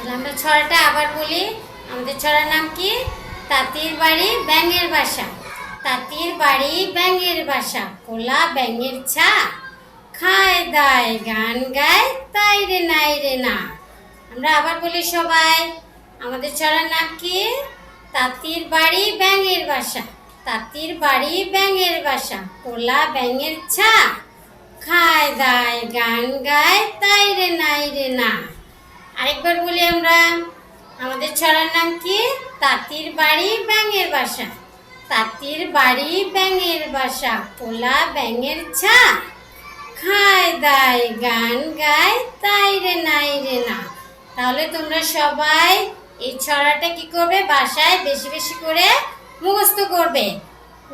তাহলে আমরা ছড়াটা আবার বলি। আমাদের ছড়ার নাম কি? তাঁতির বাড়ি ব্যাঙের বাসা। তাঁতির বাড়ি ব্যাঙের বাসা, কোলা ব্যাঙের ছা, খায় দায় গান গায় তাই রে নাই রে না। আমরা আবার বলি সবাই। আমাদের ছড়ার নাম কি? তাঁতির বাড়ি ব্যাঙের বাসা। তাঁতির বাড়ি ব্যাঙের বাসা, কোলা ব্যাঙের ছা, খায় দায় গান গায় তাই রে নাই রে না। আরেকবার বলি আমরা। আমাদের ছড়ার নাম কি? তাঁতির বাড়ি ব্যাঙের বাসা। তাঁতির বাড়ি ব্যাঙের বাসা, কোলা ব্যাঙের ছা, খায় দায় গান গায় তাই রে নাই রে না। তাহলে তোমরা সবাই এই ছড়াটা কি করবে? বাসায় বেশি বেশি করে মুখস্থ করবে।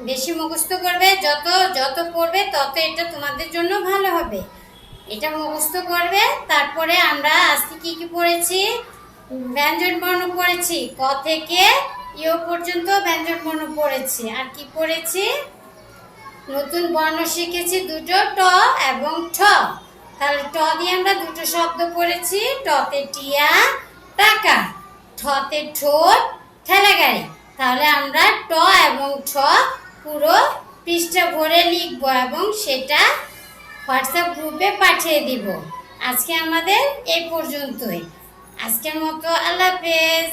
বেশি মুখস্থ করবে, যত যত পড়বে তত এটা তোমাদের জন্য ভালো হবে। এটা মুখস্থ করবে। তারপরে আমরা আজকে কি কি পড়েছি? ব্যঞ্জন বর্ণ পড়েছি, ক থেকে ইয় পর্যন্ত ব্যঞ্জন বর্ণ পড়েছি। আর কি পড়েছি? নতুন বর্ণ শিখেছি দুটো, ট এবং ঠ। তাহলে ট দিয়ে আমরা দুটো শব্দ পড়েছি, টতে টিয়া টাকা, ঠতে ঠোঁট ঠেলা গাড়ি। তাহলে আমরা ট এবং ঠ পুরো পৃষ্ঠা ভরে লিখবো এবং সেটা হোয়াটসঅ্যাপ গ্রুপে পাঠিয়ে দিব। আজকে আমাদের এই পর্যন্তই। আজকের মতো আল্লাহ হাফেজ।